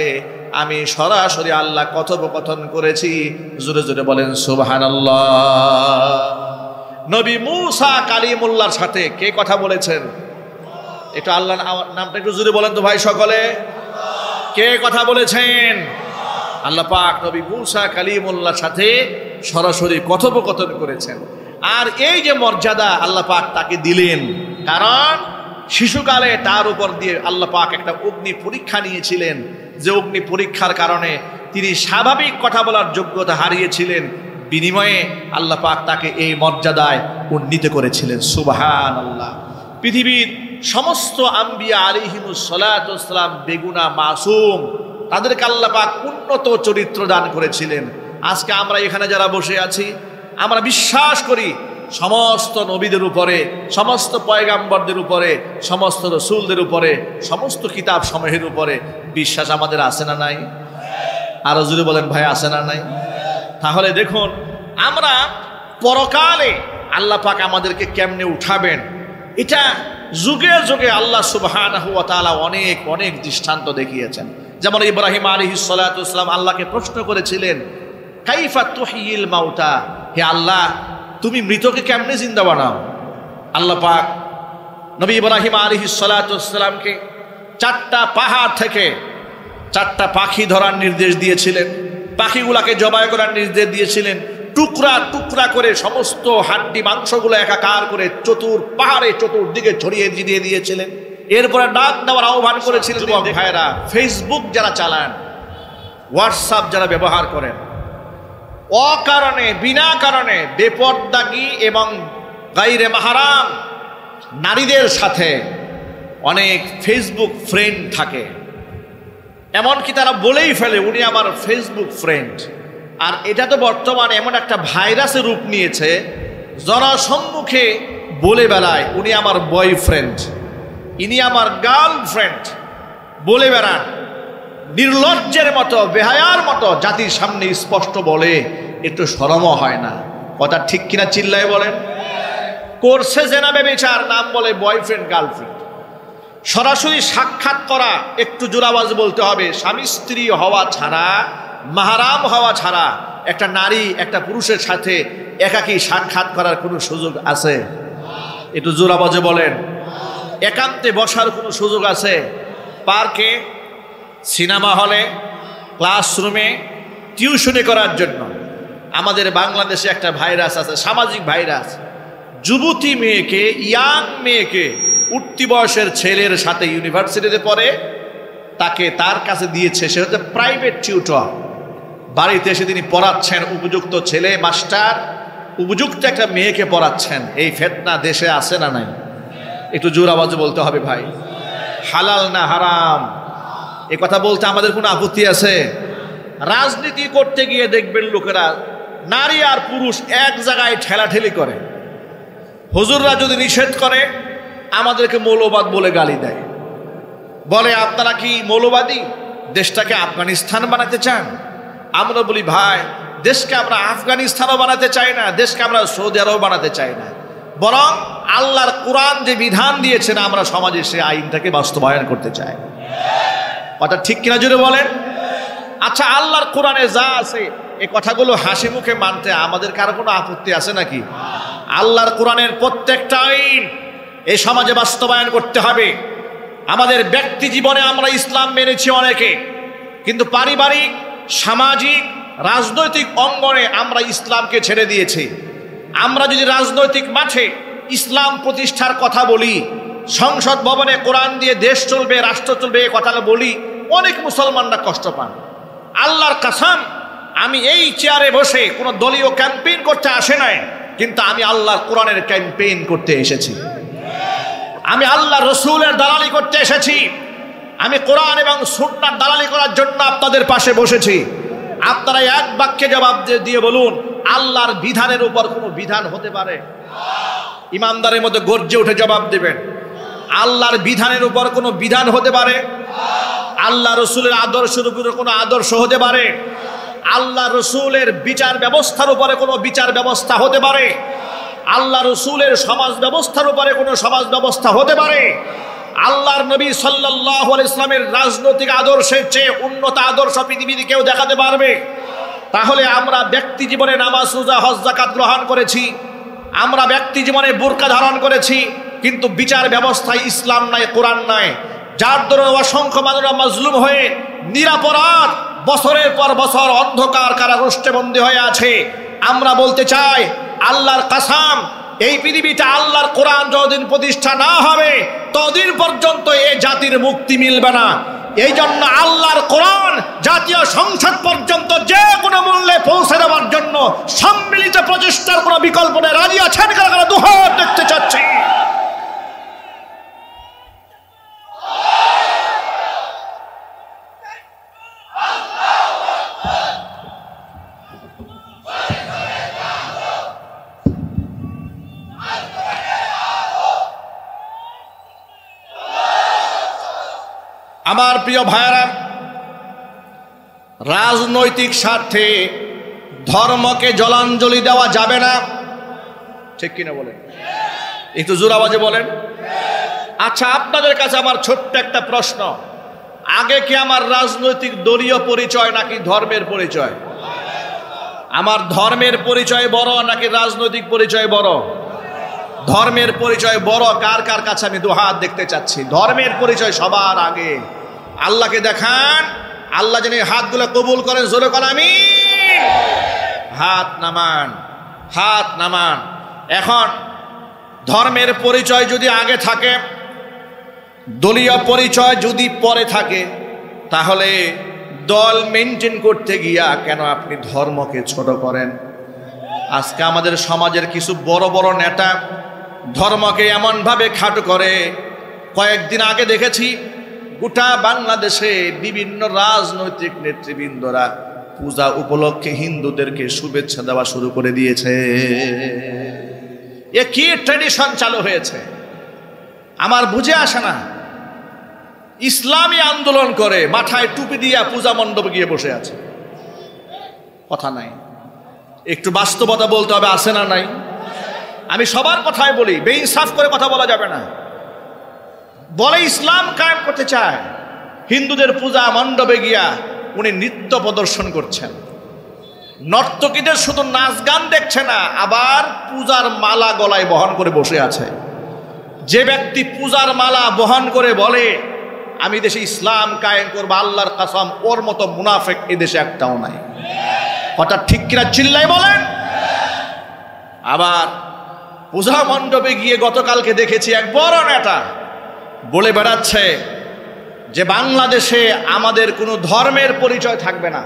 S1: আমি সরাসরি আল্লাহ কথোপকথন করেছি। জোরে জোরে বলেন সুবহানাল্লাহ। নবী মূসা কালিমুল্লাহর সাথে কে কথা বলেছেন? একটু আল্লাহর নামটা একটু জোরে বলেন তো ভাই সকলে, কে কথা বলেছেন? আল্লাহ পাক নবী মূসা কালিমুল্লাহর সাথে সরাসরি কথোপকথন করেছেন। আর এই যে মর্যাদা আল্লাহ পাক তাকে দিলেন, কারণ শিশুকালে তার উপর দিয়ে আল্লাহ পাক একটা অগ্নি পরীক্ষা নিয়েছিলেন, যে অগ্নি পরীক্ষার কারণে তিনি স্বাভাবিক কথা বলার যোগ্যতা হারিয়েছিলেন, বিনিময়ে আল্লাহ পাক তাকে এই মর্যাদায় উন্নীত করেছিলেন। সুবহানাল্লাহ। পৃথিবীর সমস্ত আম্বিয়া আলাইহিমুস সালাতু ওয়াস সালাম বেগুনা মাসুম, তাদেরকে আল্লাহ পাক উন্নত চরিত্র দান করেছিলেন। আজকে আমরা এখানে যারা বসে আছি, আমরা বিশ্বাস করি সমস্ত নবীদের উপরে, সমস্ত পয়গাম্বরদের উপরে, সমস্ত রসুলদের উপরে, সমস্ত কিতাব সমূহের উপরে বিশ্বাস আমাদের আছে না নাই? আরো জোরে বলেন ভাই, আছে না নাই? তাহলে দেখুন আমরা পরকালে আল্লাহ পাক আমাদেরকে কেমনে উঠাবেন, এটা যুগে যুগে আল্লাহ সুবহানাহু ওয়া তাআলা অনেক অনেক দৃষ্টান্ত দেখিয়েছেন। যেমন ইব্রাহিম আলাইহিস সালাতু ওয়াস সালাম আল্লাহকে প্রশ্ন করেছিলেন, কাইফা তুহয়িল মাউতা, হে আল্লাহ তুমি মৃতকে কেমনে জিন্দা বানাও? আল্লাহ পাক নবী ইব্রাহিম আলাইহিস সালাতু ওয়াস সালামকে 4টা পাহাড় থেকে 4টা পাখি ধরার নির্দেশ দিয়েছিলেন, পাখিগুলাকে জবাই করার নির্দেশ দিয়েছিলেন, টুকরা টুকরা করে সমস্ত হাড্ডি মাংসগুলো একাকার করে পাহাড়ে চতুর্দিকে ছড়িয়ে দিয়ে দিয়েছিলেন। এরপরে ডাক দেওয়ার আহ্বান করেছিলেন। ভাইরা, ফেসবুক যারা চালান, হোয়াটসঅ্যাপ যারা ব্যবহার করেন, অকারণে বিনা কারণে বেপরদাগী এবং গায়রে মাহরাম নারীদের সাথে অনেক ফেসবুক ফ্রেন্ড থাকে। এমনকি তারা বলেই ফেলে উনি আমার ফেসবুক ফ্রেন্ড। আর এটা তো বর্তমানে এমন একটা ভাইরাসের রূপ নিয়েছে, জনসম্মুখে বলে বেড়ায় উনি আমার বয়ফ্রেন্ড, ইনি আমার গার্লফ্রেন্ড বলে বেড়ান। নির্লজ্জের মতো, বেহায়ার মতো জাতির সামনে স্পষ্ট বলে, একটু শরমও হয় না। কথা ঠিক কিনা চিল্লায় বলেন? করছে জেনা ব্যভিচার, নাম বলে বয়ফ্রেন্ড গার্লফ্রেন্ড। সরাসরি সাক্ষাৎ করা, একটু জোর আওয়াজ বলতে হবে, স্বামী স্ত্রী হওয়া ছাড়া, মাহরাম হওয়া ছাড়া একটা নারী একটা পুরুষের সাথে একাকী সাক্ষাৎ করার কোনো সুযোগ আছে? একটু জোর আওয়াজে বলেন। একান্তে বসার কোনো সুযোগ আছে? পার্কে, সিনেমা হলে, ক্লাসরুমে, টিউশনি করার জন্য। আমাদের বাংলাদেশে একটা ভাইরাস আছে, সামাজিক ভাইরাস। যুবতী মেয়েকে, ইয়াং মেয়েকে, উঠতি বয়সের ছেলের সাথে ইউনিভার্সিটিতে পড়ে, তাকে তার কাছে দিয়েছে, সে হচ্ছে প্রাইভেট টিউটর। বাড়িতে এসে তিনি পড়াচ্ছেন, উপযুক্ত ছেলে মাস্টার উপযুক্ত একটা মেয়েকে পড়াচ্ছেন। এই ফিতনা দেশে আছে না নাই? একটু জোর আওয়াজে বলতে হবে ভাই। হালাল না হারাম? এ কথা বলতে আমাদের কোনো আপত্তি আছে? রাজনীতি করতে গিয়ে দেখবেন লোকেরা নারী আর পুরুষ এক জায়গায় ঠেলাঠেলি করে। হুজুররা যদি নিষেধ করে আমাদেরকে মৌলবাদ বলে গালি দেয়, বলে আপনারা কি মৌলবাদী? দেশটাকে আফগানিস্তান বানাতে চান? আমরা বলি ভাই, দেশকে আমরা আফগানিস্তানও বানাতে চাই না, দেশকে আমরা সৌদি আরব বানাতে চাই না, বরং আল্লাহর কোরআন যে বিধান দিয়েছেন আমরা সমাজে সে আইনটাকে বাস্তবায়ন করতে চাই। কথা ঠিক কিনা জুড়ে বলেন। আচ্ছা, আল্লাহর কোরআনে যা আছে এই কথাগুলো হাসি মুখে মানতে আমাদের কারো কোনো আপত্তি আছে নাকি? আল্লাহর কোরআনের প্রত্যেকটা আইন এই সমাজে বাস্তবায়ন করতে হবে। আমাদের ব্যক্তি জীবনে আমরা ইসলাম মেনেছি অনেকে, কিন্তু পারিবারিক, সামাজিক, রাজনৈতিক অঙ্গনে আমরা ইসলামকে ছেড়ে দিয়েছি। আমরা যদি রাজনৈতিক মাঠে ইসলাম প্রতিষ্ঠার কথা বলি, সংসদ ভবনে কোরআন দিয়ে দেশ চলবে, রাষ্ট্র চলবে, এ কথা বলি, অনেক মুসলমানরা কষ্ট পান। আল্লাহর কসম, আমি এই চেয়ারে বসে কোনো দলীয় ক্যাম্পেইন করতে আসে নাই, কিন্তু আমি আল্লাহর কোরআনের ক্যাম্পেইন করতে এসেছি। আমি আল্লাহ রসুলের দালালি করতে এসেছি। আমি কোরআন এবং সুন্নাহর দালালি করার জন্য আপনাদের পাশে বসেছি। আপনারা এক বাক্যে জবাব দিয়ে বলুন, আল্লাহর বিধানের উপর কোনো বিধান হতে পারে? ইমানদারের মধ্যে গর্জে উঠে জবাব দেবেন, আল্লাহর বিধানের উপর কোনো বিধান হতে পারে? আল্লাহ রসুলের আদর্শের উপরে কোনো আদর্শ হতে পারে? আল্লাহ রসুলের বিচার ব্যবস্থার উপরে কোনো বিচার ব্যবস্থা হতে পারে? আল্লাহ রসুলের সমাজ ব্যবস্থার উপরে কোনো সমাজ ব্যবস্থা হতে পারে? আল্লাহর নবী সাল্লাল্লাহু আলাইহি ইসলামের রাজনৈতিক আদর্শের চেয়ে উন্নত আদর্শ পৃথিবীতে কেউ দেখাতে পারবে? তাহলে আমরা ব্যক্তি জীবনে নামাজ, রোজা, হজ, যাকাত গ্রহণ করেছি, আমরা ব্যক্তি জীবনে বোরকা ধারণ করেছি, কিন্তু বিচার ব্যবস্থায় ইসলাম নাই, কোরআন নাই। যার দরুন অসংখ্য মানুষরা মাজলুম হয়ে নিরাপরাধ বছরের পর বছর অন্ধকার কারাগারে বন্দী হয়ে আছে। আমরা বলতে চাই, আল্লাহর কসম, এই পৃথিবীতে আল্লাহর কোরআন যতদিন প্রতিষ্ঠা না হবে ততদিন পর্যন্ত এই জাতির মুক্তি মিলবে না। এই জন্য আল্লাহর কোরআন জাতীয় সংসদ পর্যন্ত যে কোনো মূল্যে পৌঁছে দেওয়ার জন্য সম্মিলিত প্রচেষ্টার কোনো বিকল্প নেই। রাজি আছেন কারা? দুহাত দেখতে চাচ্ছি। আমার প্রিয় ভাইয়েরা, রাজনৈতিক স্বার্থে ধর্মকে জলাঞ্জলি দেওয়া যাবে না, ঠিক কিনা বলেন? একটু জোর আওয়াজে বলেন। আচ্ছা, আপনাদের কাছে আমার ছোট্ট একটা প্রশ্ন, আগে কি আমার রাজনৈতিক দলীয় পরিচয় নাকি ধর্মের পরিচয়? আমার ধর্মের পরিচয় বড় নাকি রাজনৈতিক পরিচয় বড়? ধর্মের পরিচয় বড়। কার কার কাছে আমি দুহাত দেখতে চাচ্ছি। ধর্মের পরিচয় সবার আগে। আল্লাহকে দেখান, আল্লাহ যেন হাতগুলো কবুল করেন। জোরে করেন আমিন। হাত নামান, হাত নামান। এখন ধর্মের পরিচয় যদি আগে থাকে, দলীয় পরিচয় যদি পরে থাকে, তাহলে দল মেনটেন করতে গিয়া কেন আপনি ধর্মকে ছোট করেন? আজকে আমাদের সমাজের কিছু বড় বড় নেতা ধর্মকে এমনভাবে খাটো করে। কয়েকদিন আগে দেখেছি গোটা বাংলাদেশে বিভিন্ন রাজনৈতিক নেতৃবৃন্দরা পূজা উপলক্ষে হিন্দুদেরকে শুভেচ্ছা দেওয়া শুরু করে দিয়েছে। এ কি ট্র্যাডিশন চালু হয়েছে আমার বুঝে আসে না। ইসলামী আন্দোলন করে মাথায় টুপি দিয়া পূজা মণ্ডপে গিয়ে বসে আছে, কথা নাই। একটু বাস্তবতা বলতে হবে, আছে না নাই? আমি সবার কথাই বলি, বেইনসাফ করে কথা বলা যাবে না। বলে ইসলাম কায়েম করতে চায়, হিন্দুদের পূজা মণ্ডপে গিয়া উনি নৃত্য প্রদর্শন করছেন। নর্তকীদের শুধু নাচ গান দেখছে না, আবার পূজার মালা গলায় বহন করে বসে আছে। যে ব্যক্তি পূজার মালা বহন করে বলে আমি দেশে ইসলাম কায়েম করবো, আল্লাহর কসম ওর মতো মুনাফিক এদেশে একটাও নাই। কথা ঠিক কিনা চিল্লাই বলেন। আবার পূজা মণ্ডপে গিয়ে গতকালকে দেখেছি এক বড় নেতা বলে বেড়াচ্ছে যে বাংলাদেশে আমাদের কোনো ধর্মের পরিচয় থাকবে না,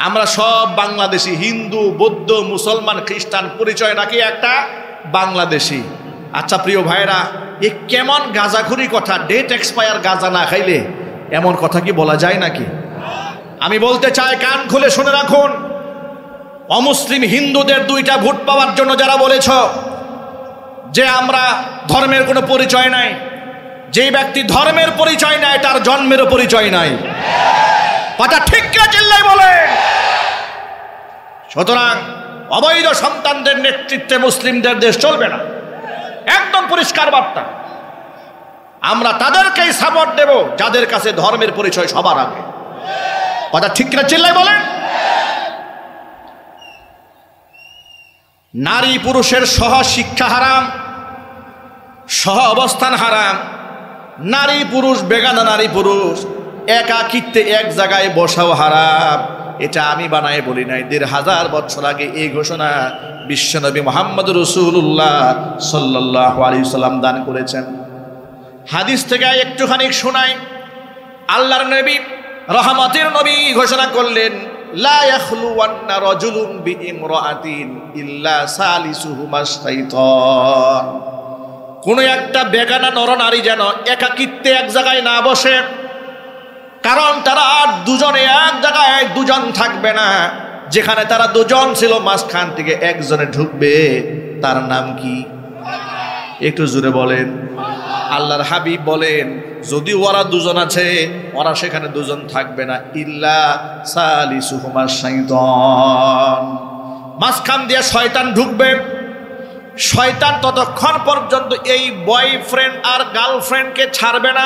S1: আমরা সব বাংলাদেশি, হিন্দু বৌদ্ধ মুসলমান খ্রিস্টান পরিচয় নাকি একটা বাংলাদেশি। আচ্ছা প্রিয় ভাইরা, এ কেমন গাঁজাখুরি কথা? ডেট এক্সপায়ার গাঁজা না খাইলে এমন কথা কি বলা যায় নাকি? আমি বলতে চাই, কান খুলে শুনে রাখুন, অমুসলিম হিন্দুদের দুইটা ভোট পাওয়ার জন্য যারা বলেছ যে আমরা ধর্মের কোনো পরিচয় নাই, যে ব্যক্তি ধর্মের পরিচয় নাই তার জন্মেরও পরিচয় নাই। কথা ঠিক কিনা চিল্লাই বলে। সুতরাং অবৈধ সন্তানদের নেতৃত্বে মুসলিমদের দেশ চলবে না, একদম পরিষ্কার বার্তা। আমরা তাদেরকেই সাপোর্ট দেব যাদের কাছে ধর্মের পরিচয় সবার আগে। কথা ঠিক কিনা চিল্লাই বলেন। নারী পুরুষের সহ শিক্ষা হারাম, সহ অবস্থান হারাম। নারী পুরুষ, বেগানা নারী পুরুষ একাকিত্বে এক জায়গায় বসাও হারাম। এটা আমি বানায় বলি নাই, ১৫০০ বছর আগে এই ঘোষণা বিশ্বনবী মুহাম্মদ রাসূলুল্লাহ সাল্লাল্লাহু আলাইহি সাল্লাম দান করেছেন। হাদিস থেকে একটুখানি শোনাই। আল্লাহর নবী, রহমতের নবী ঘোষণা করলেন, লা ইয়াখলুওয়ান্না রাজুলুন বিইমরাআতিন ইল্লা সালিসুহুমা শাইতান। কোন একটা বেগানা নরনারী যেন একাকিত্বে এক জায়গায় না বসে, কারণ তারা আর দুজনে এক জায়গায় দুজন থাকবে না। যেখানে তারা দুজন ছিল মাঝখান থেকে একজনে ঢুকবে, তার নাম কি? একটু জোরে বলেন। আল্লাহর হাবিব বলেন, যদি ওরা দুজন আছে, ওরা সেখানে দুজন থাকবে না, ইল্লা সালিসুহুমা শাইতান। মাঝখান দিয়ে শয়তান ঢুকবে। শয়তান ততক্ষণ পর্যন্ত এই বয়ফ্রেন্ড আর গার্লফ্রেন্ডকে ছাড়বে না।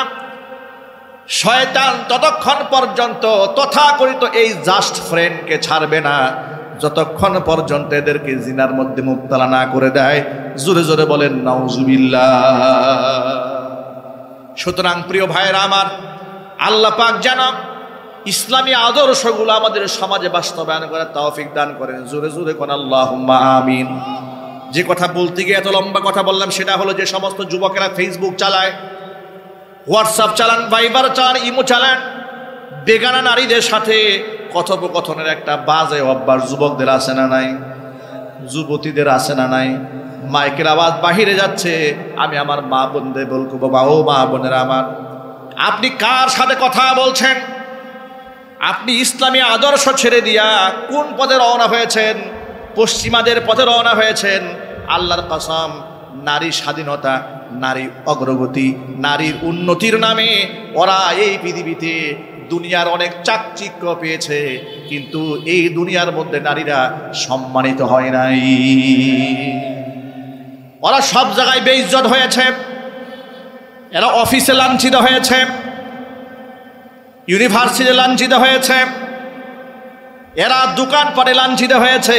S1: শয়তান ততক্ষণ পর্যন্ত তথাকথিত এই জাস্ট ফ্রেন্ডকে ছাড়বে না, যতক্ষণ পর্যন্ত এদেরকে জিনার মধ্যে মুবতালা না করে দেয়। জোরে জোরে বলেন নাউজুবিল্লাহ। সুতরাং প্রিয় ভাইয়েরা আমার, আল্লাহ পাক যেন ইসলামী আদর্শগুলো আমাদের সমাজে বাস্তবায়ন করার তৌফিক দান করেন। জোরে জোরে কোন আল্লাহুম্মা আমিন। যে কথা বলতে গিয়ে এত লম্বা কথা বললাম, সেটা হলো যে সমস্ত যুবকেরা ফেসবুক চালায়, হোয়াটসঅ্যাপ চালান, ভাইবার চালান, ইমো চালান, বেগানা নারীদের সাথে কথোপকথনের একটা বাজে অভ্যাস যুবকদের আছে না নাই? যুবতীদের আছে না নাই? মাইকের আওয়াজ বাহিরে যাচ্ছে, আমি আমার মা বোনদের বলবো, বাবা ও মা বোনেরা আমার, আপনি কার সাথে কথা বলছেন? আপনি ইসলামী আদর্শ ছেড়ে দিয়া কোন পথে রওনা হয়েছেন? পশ্চিমাদের পথে রওনা হয়েছেন। আল্লাহর কসম, নারী স্বাধীনতা, নারী অগ্রগতি, নারীর উন্নতির নামে ওরা এই পৃথিবীতে দুনিয়ার অনেক চাকচিক্য পেয়েছে, কিন্তু এই দুনিয়ার মধ্যে নারীরা সম্মানিত হয় নাই। ওরা সব জায়গায় বেইজ্জত হয়েছে। এরা অফিসে লাঞ্ছিত হয়েছে, ইউনিভার্সিটিতে লাঞ্ছিত হয়েছে, এরা দোকানপাটে লাঞ্ছিত হয়েছে।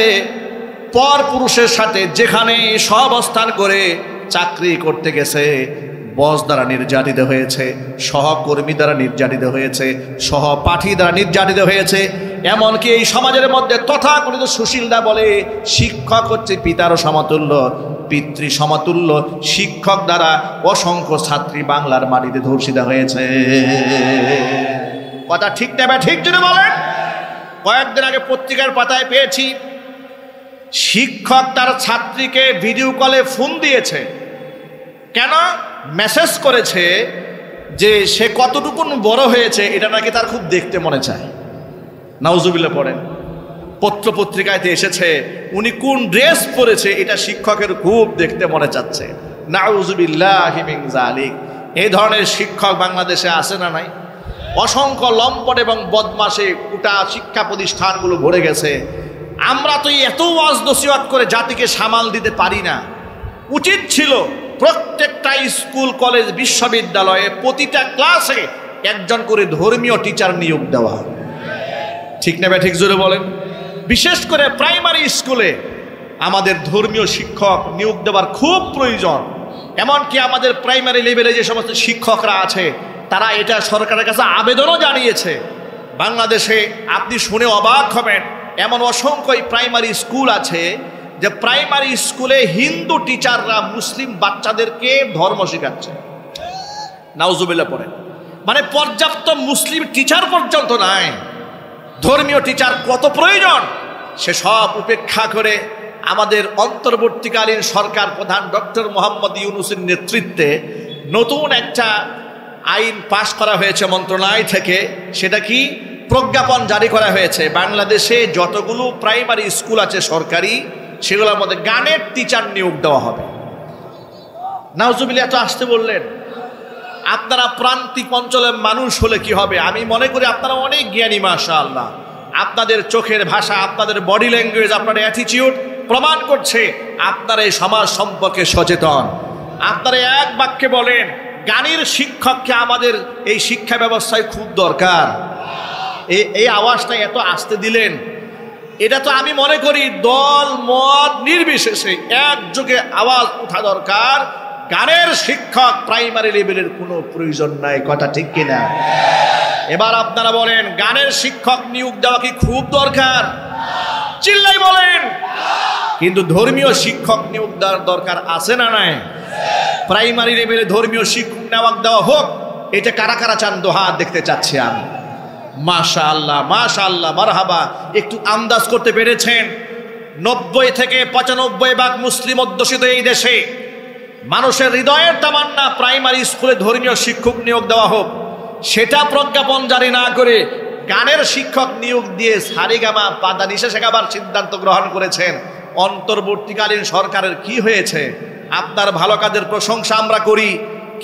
S1: পর পুরুষের সাথে যেখানে সহাবস্থান করে চাকরি করতে গেছে, বস দ্বারা নির্যাতিত হয়েছে, সহকর্মী দ্বারা নির্যাতিত হয়েছে, সহপাঠী দ্বারা নির্যাতিত হয়েছে। এমনকি এই সমাজের মধ্যে তথাকথিত সুশীলরা বলে শিক্ষক হচ্ছে পিতার সমতুল্য, পিতৃ সমতুল্য। শিক্ষক দ্বারা অসংখ্য ছাত্রী বাংলার মাটিতে ধর্ষিত হয়েছে। কথা ঠিক না? ঠিক যদি বলেন। কয়েকদিন আগে পত্রিকার পাতায় পেয়েছি, শিক্ষক তার ছাত্রীকে ভিডিও কলে ফোন দিয়েছে। কেন? মেসেজ করেছে যে সে কতটুকুন বড় হয়েছে এটা নাকি তার খুব দেখতে মনে চায়। নাউজুবিল্লাহ পড়েন। পত্র পত্রিকায় এসেছে উনি কোন ড্রেস পরেছে এটা শিক্ষকের খুব দেখতে মনে চাচ্ছে। নাউজুবিল্লাহি মিন যালিক। এই ধরনের শিক্ষক বাংলাদেশে আছে না নাই? অসংখ্য লম্পট এবং বদমাশে গোটা শিক্ষা প্রতিষ্ঠানগুলো ভরে গেছে। আমরা তো এত ওয়াজ নসিহত করে জাতিকে সামাল দিতে পারি না। উচিত ছিল প্রত্যেকটা স্কুল কলেজ বিশ্ববিদ্যালয়ে প্রতিটা ক্লাসে একজন করে ধর্মীয় টিচার নিয়োগ দেওয়া। ঠিক না ঠিক জোরে বলেন? বিশেষ করে প্রাইমারি স্কুলে আমাদের ধর্মীয় শিক্ষক নিয়োগ দেওয়ার খুব প্রয়োজন। এমনকি আমাদের প্রাইমারি লেভেলে যে সমস্ত শিক্ষকরা আছে তারা এটা সরকারের কাছে আবেদনও জানিয়েছে। বাংলাদেশে আপনি শুনে অবাক হবেন, এমন অসংখ্য প্রাইমারি স্কুল আছে যে প্রাইমারি স্কুলে হিন্দু টিচাররা মুসলিম বাচ্চাদেরকে ধর্ম শেখাচ্ছে। নাউজুবিল্লাহ পড়ে, মানে পর্যাপ্ত মুসলিম টিচার পর্যন্ত নাই। ধর্মীয় টিচার কত প্রয়োজন সে সব উপেক্ষা করে আমাদের অন্তর্বর্তীকালীন সরকার প্রধান ডক্টর মোহাম্মদ ইউনূসের নেতৃত্বে নতুন একটা আইন পাশ করা হয়েছে মন্ত্রণালয় থেকে। সেটা কি? প্রজ্ঞাপন জারি করা হয়েছে। বাংলাদেশে যতগুলো প্রাইমারি স্কুল আছে সরকারি, সেগুলোর মধ্যে গানের টিচার নিয়োগ দেওয়া হবে। নাউজুবিল্লাহ, এত আসতে বললেন। আপনারা প্রান্তিক অঞ্চলের মানুষ হলে কি হবে? আমি মনে করি আপনারা অনেক জ্ঞানী, মাশাআল্লাহ। আপনাদের চোখের ভাষা, আপনাদের বডি ল্যাঙ্গুয়েজ, আপনাদের অ্যাটিটিউড প্রমাণ করছে আপনারা এই সমাজ সম্পর্কে সচেতন। আপনারা এক বাক্যে বলেন, গানের শিক্ষককে আমাদের এই শিক্ষা ব্যবস্থায় খুব দরকার। এই আওয়াজটা এত আসতে দিলেন, এটা তো আমি মনে করি দল মত নির্বিশেষে একযোগে আওয়াজ ওঠা দরকার। গানের শিক্ষক প্রাইমারি লেভেলের কোনো প্রয়োজন নাই, কথা ঠিক কিনা? এবার আপনারা বলেন, গানের শিক্ষক নিয়োগ দেওয়া কি খুব দরকার? চিল্লাই বলেন। কিন্তু ধর্মীয় শিক্ষক নিয়োগ দেওয়ার দরকার আছে না নাই? প্রাইমারি লেভেলে ধর্মীয় শিক্ষক দেওয়া হোক, এটা কারা কারা চান? দোহাত দেখতে চাচ্ছি আমি। মাশাআল্লাহ, মাশাআল্লাহ, মারহাবা। একটু আন্দাজ করতে পেরেছেন 90 থেকে 95% মুসলিম অধ্যুষিত এই দেশে মানুষের হৃদয়ের তামান্না প্রাইমারি স্কুলে ধর্মীয় শিক্ষক নিয়োগ দেওয়া হোক। সেটা প্রজ্ঞাপন জারি না করে গানের শিক্ষক নিয়োগ দিয়ে সারেগামা পাদা নিশা শেখাবার সিদ্ধান্ত গ্রহণ করেছেন। অন্তর্বর্তীকালীন সরকারের কি হয়েছে? আপনার ভালো কাজের প্রশংসা আমরা করি,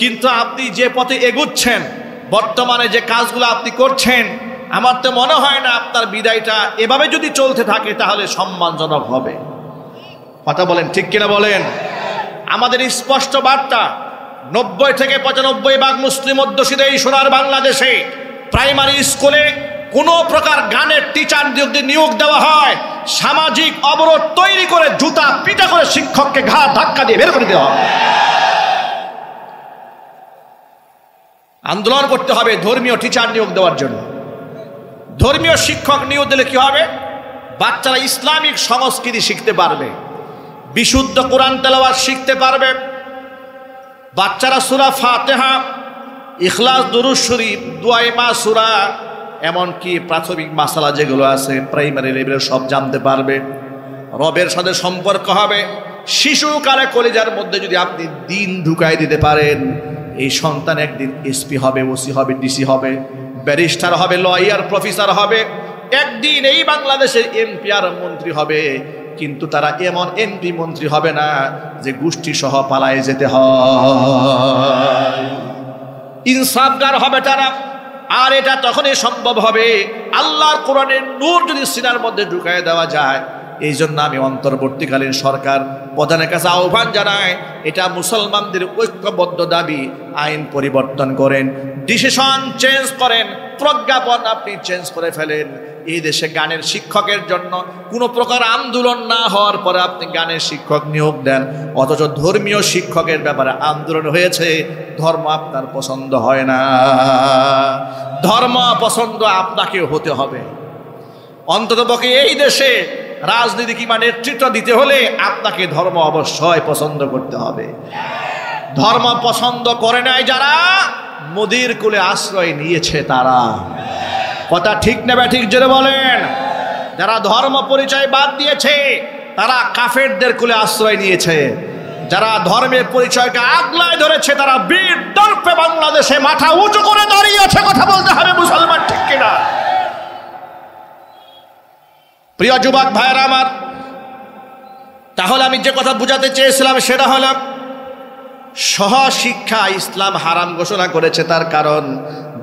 S1: কিন্তু আপনি যে পথে এগুচ্ছেন, বর্তমানে যে কাজগুলো আপনি করছেন, আমার তো মনে হয় না আপনার বিদায়টা এভাবে যদি চলতে থাকে তাহলে সম্মানজনক হবে। কথা বলেন, ঠিক কিনা বলেন? আমাদের স্পষ্ট বার্তা, 90 থেকে 95% মুসলিম অধ্যুষিত এই সোনার বাংলাদেশে প্রাইমারি স্কুলে কোনো প্রকার গানের টিচার যদি নিয়োগ দেওয়া হয়, সামাজিক অবরোধ তৈরি করে জুতা পিটা করে শিক্ষককে ঘাড় ধাক্কা দিয়ে বের করে দেওয়া হবে। আন্দোলন করতে হবে ধর্মীয় টিচার নিয়োগ দেওয়ার জন্য। ধর্মীয় শিক্ষক নিয়োগ দিলে কি হবে? বাচ্চারা ইসলামিক সংস্কৃতি শিখতে পারবে, বিশুদ্ধ কোরআন তেলাওয়াত শিখতে পারবে, বাচ্চারা সূরা ফাতিহা, ইখলাস, দুরূদ শরীফ, দুআয়ে মাসুরা, এমনকি প্রাথমিক মাসালা যেগুলো আছে প্রাইমারি লেভেলে সব জানতে পারবে। রবের সাথে সম্পর্ক হবে। শিশুকালে কলিজার মধ্যে যদি আপনি দিন ঢুকাই দিতে পারেন, এই সন্তান একদিন এসপি হবে, ওসি হবে, ডিসি হবে, ব্যারিস্টার হবে, লয়ার, প্রফেসর হবে, একদিন এই বাংলাদেশের এমপি আর মন্ত্রী হবে। কিন্তু তারা এমন এমপি মন্ত্রী হবে না যে গোষ্ঠী সহ পালায় যেতে হয়। ইনসাফগার হবে তারা। আর এটা তখনই সম্ভব হবে আল্লাহর কোরআনের নূর যদি সিনার মধ্যে ঢুকায় দেওয়া যায়। এই জন্য আমি অন্তর্বর্তীকালীন সরকার প্রধানের কাছে আহ্বান জানাই, এটা মুসলমানদের ঐক্যবদ্ধ দাবি, আইন পরিবর্তন করেন, ডিসিশন চেঞ্জ করেন, প্রজ্ঞাপন আপনি চেঞ্জ করে ফেলেন। এই দেশে গানের শিক্ষকের জন্য কোনো প্রকার আন্দোলন না হওয়ার পরে আপনি গানের শিক্ষক নিয়োগ দেন, অথচ ধর্মীয় শিক্ষকের ব্যাপারে আন্দোলন হয়েছে। ধর্ম আপনার পছন্দ হয় না, ধর্ম পছন্দ আপনাকে হতে হবে। অন্ততপক্ষে এই দেশে রাজনীতি কিংবা নেতৃত্ব দিতে হলে আপনাকে ধর্ম অবশ্যই পছন্দ করতে হবে। ধর্ম পছন্দ করে নাই যারা, মোদির কুলে আশ্রয় নিয়েছে তারা। কথা ঠিক না ঠিক জোরে বলেন? যারা ধর্ম পরিচয় বাদ দিয়েছে তারা কাফেরদের কুলে আশ্রয় নিয়েছে। যারা ধর্মের পরিচয়কে আগলায় ধরেছে তারা বীর দর্পে বাংলাদেশে মাথা উঁচু করে দাঁড়িয়েছে। কথা বলতে হবে মুসলমান, ঠিক কিনা? প্রিয় যুবক ভাইয়েরা আমার, তাহলে আমি যে কথা বুঝাতে চেয়েছিলাম সেটা হলো, সহশিক্ষা ইসলাম হারাম ঘোষণা করেছে। তার কারণ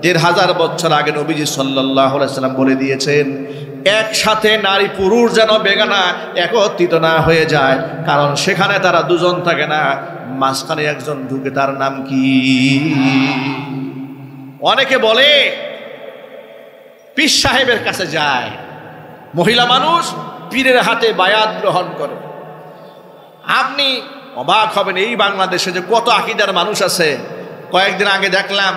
S1: 1500 বছর আগে নবীজি সাল্লাল্লাহু আলাইহি ওয়াসাল্লাম বলে দিয়েছেন, একসাথে নারী পুরুষ যেন বেগানা একত্রিত না হয়ে যায়, কারণ সেখানে তারা দুজন থাকে না, মাঝখানে একজন ঢুকে, তার নাম কি? অনেকে বলে পীর সাহেবের কাছে যায়, মহিলা মানুষ পীরের হাতে বায়াত গ্রহণ করে। আপনি অবাক হবেন এই বাংলাদেশে যে কত আকীদার মানুষ আছে। কয়েকদিন আগে দেখলাম